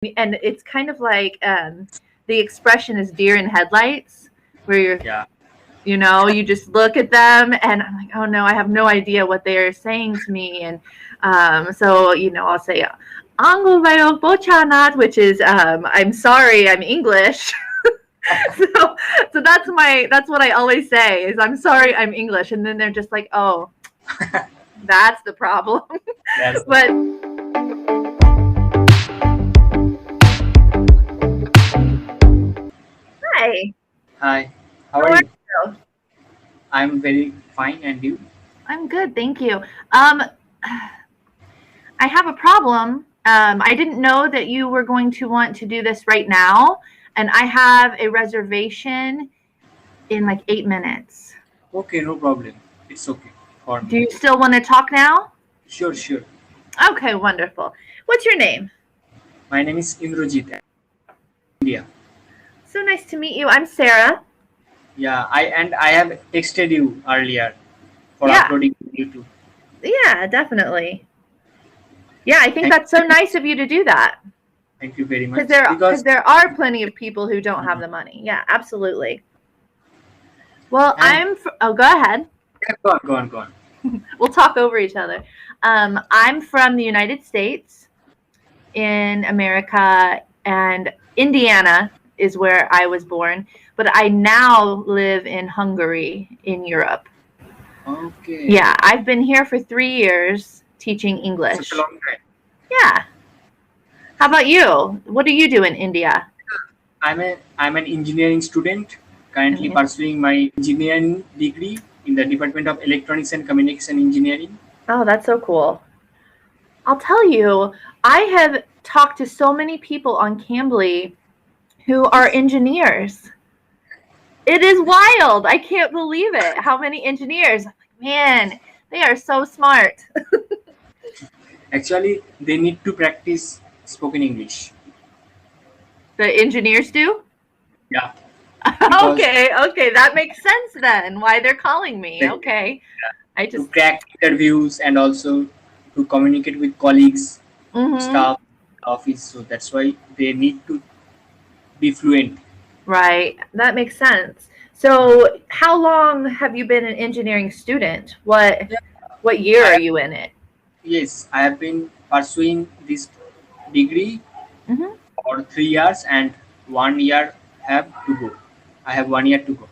and it's kind of like the expression is deer in headlights, where you're, Yeah. you just look at them and I'm like, oh no, I have no idea what they are saying to me. And so I'll say "Anglo bochanat," which is I'm sorry, I'm English. So that's what I always say is I'm sorry, I'm English, and then they're just like, oh, that's the problem. That's But hi, Hi. How how are are you? you? I'm very fine, and you? I'm good, thank you. I have a problem. I didn't know that you were going to want to do this right now, and I have a reservation in like 8 minutes. Okay, no problem. It's okay for Do me. you still want to talk now? Sure, sure. Okay, wonderful. What's your name? My name is Indrajit, India. So nice to meet you. I'm Sarah. Yeah, I have texted you earlier for Yeah, uploading to YouTube. yeah, definitely. Yeah, I think Thank that's so nice of you to do that. thank you very Because much. there, because Because there are plenty of people who don't have the money. Yeah, absolutely. Well, and oh, go ahead. yeah, go on, go on, go on. We'll talk over each other. I'm from the United States in America, and Indiana is where I was born, but I now live in Hungary in Europe. Okay, Yeah, I've been here for 3 years teaching such a English. long time. Yeah. How about you? What do you do in India? I'm an engineering student currently Mhm. pursuing my engineering degree in the Department of Electronics and Communication Engineering. Oh, that's so cool. I'll tell you, I have talked to so many people on Cambly who are Yes. engineers. It is wild. I can't believe it. How many engineers? I'm like, man, they are so smart. Actually, they need to practice spoken English. The engineers do? Yeah, because Okay, okay, that makes sense then. Why they're calling me. they, Okay. I to just crack interviews and also to communicate with colleagues, mhm. staff, office. So that's why they need to be fluent. Right. That makes sense. So, how long have you been an engineering student? What Yeah, what year I are have, you in it? yes, I have been pursuing this degree Mhm. for 3 years and 1 year have to go. I have 1 year to go.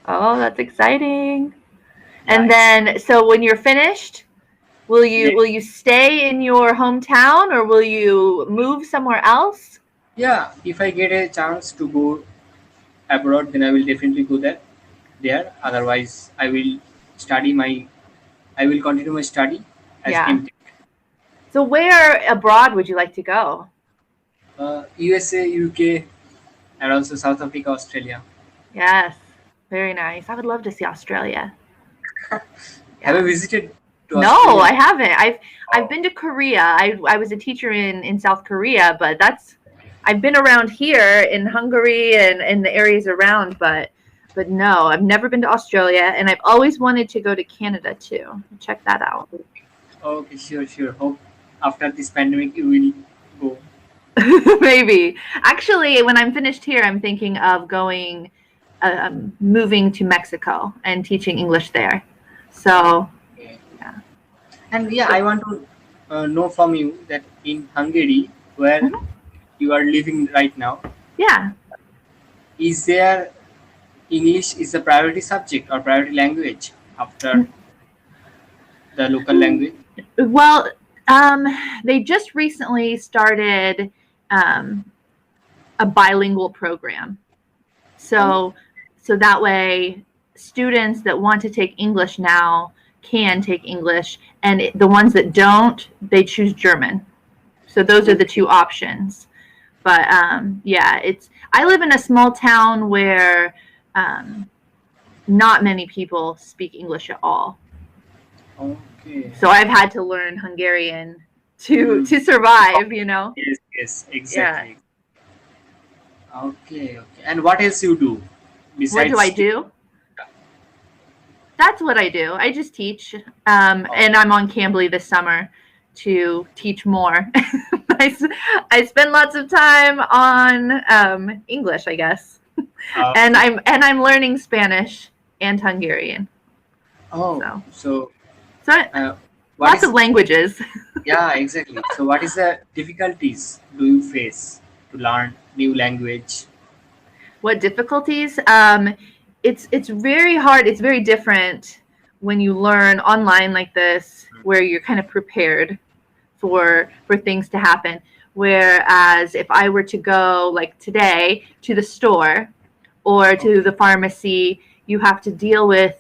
Oh, that's exciting. Yeah, And it's then so when you're finished, will you yes. will you stay in your hometown or will you move somewhere else? Yeah, if I get a chance to go abroad, then I will definitely go there. Otherwise, I will continue my study as Yeah. MTech. So where abroad would you like to go? USA, UK, and also South Africa, Australia. Yes. Very nice. I would love to see Australia. Have Yeah. you visited to No, Australia? I haven't. I've Oh, been to Korea. I was a teacher in South Korea, but that's I've been around here in Hungary and in the areas around, but no, I've never been to Australia, and I've always wanted to go to Canada too. Check that out. okay, sure, sure. Hope after this pandemic you will go. Maybe. Actually, when I'm finished here, I'm thinking of moving to Mexico and teaching English there. So, Okay. yeah. And yeah, I want to know from you that in Hungary, where Mhm. you are living right now, Yeah. is there English is a priority subject or priority language after the local language? Well, um, they just recently started um, a bilingual program. Oh, So that way, students that want to take English now can take English, and the ones that don't, they choose German. So those are the okay, two options. But yeah, it's. I live in a small town where um, not many people speak English at all. okay. So I've had to learn Hungarian to Hmm. to survive. You know. Yes, yes, Yeah. exactly. Okay, okay. And what else you do What do I besides to? do? That's what I do. I just teach, Oh, and I'm on Cambly this summer to teach more. I spend lots of time on English, I guess, and Okay. I'm learning Spanish and Hungarian. Oh, So so so what lots of is languages. yeah, exactly. So what is the difficulties do you face to learn new language? What difficulties? It's very hard. It's very different when you learn online like this, where you're kind of prepared for things to happen. Whereas if I were to go like today to the store or to Okay. the pharmacy, you have to deal with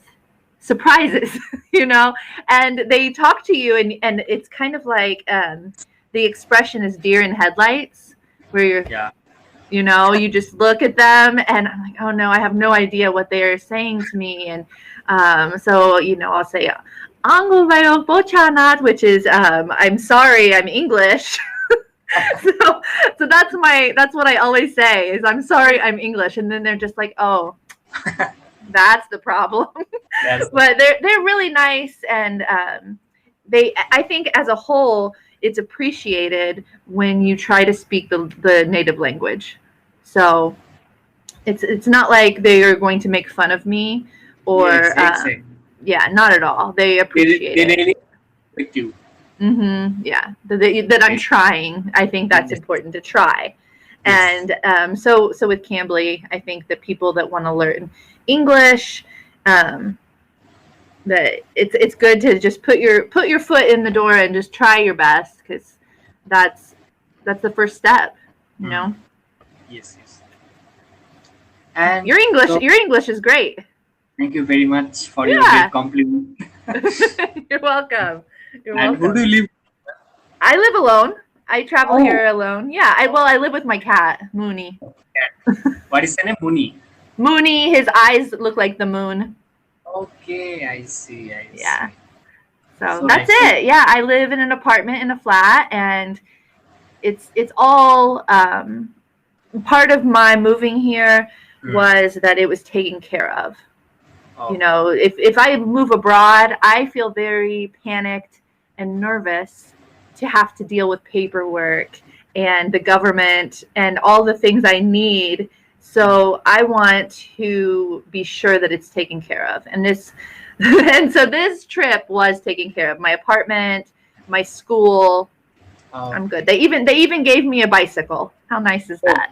surprises, you know, and they talk to you, and it's kind of like the expression is deer in headlights, where Yeah. you just look at them, and I'm like, oh no, I have no idea what they're saying to me, and so I'll say "Anglo bochanat," which is I'm sorry, I'm English. so that's what I always say is I'm sorry, I'm English, and then they're just like, oh, that's the problem. That's the But they're really nice, and I think as a whole it's appreciated when you try to speak the native language. So it's not like they are going to make fun of me yes, or exactly. yeah, not at all. They appreciate They it. really with you. Yeah, that I'm Right. trying. I think that's Yes. important to try. Yes. And so with Cambly, I think the people that want to learn English, um, that it's good to just put your foot in the door and just try your best, because that's the first step. You Mm. know, Yes. Yes. And so, Your English is great. thank you very much for your Yeah, great compliment. you're welcome. You're And who do welcome. you live? I live alone. I travel Oh, here alone. Yeah, I live with my cat, Mooney. what is the name? Muni. Mooney, his eyes look like the moon. Okay, I see. I Yeah. see. So So that's nice to. it. Yeah, I live in an apartment in a flat, and it's all part of my moving here Mm. was that it was taken care of. Okay. If I move abroad, I feel very panicked and nervous to have to deal with paperwork and the government and all the things I need. Mm. So I want to be sure that it's taken care of. And this and so this trip was taken care of. My apartment, my school, I'm good. Okay. They even gave me a bicycle. How nice is Oh, that?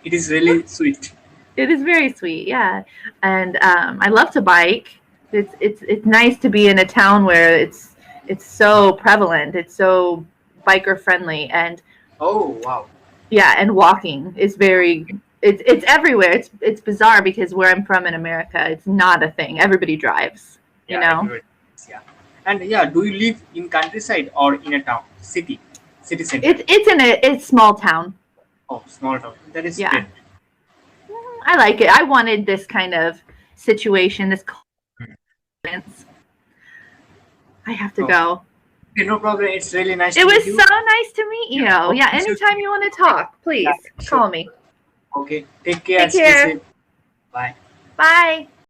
it is really sweet. It is very sweet, yeah. And I love to bike. It's nice to be in a town where it's so prevalent. It's so biker friendly, and Oh, wow. yeah, and walking is very. It's everywhere. It's bizarre because where I'm from in America, it's not a thing. Everybody drives. You Yeah, know, everybody. Yeah. And yeah, do you live in countryside or in a town, city center? it's small town. Oh, small town. That is Yeah, great. I like it. I wanted this kind of situation, this Mm. confidence. I have to Oh, go. okay, no problem. It's really nice It to meet was you. so nice to meet Yeah. you. Okay, Yeah, sure. anytime you want to talk, Yeah, please sure. call me. Okay. Take care. Take Stay care. safe. Bye. Bye.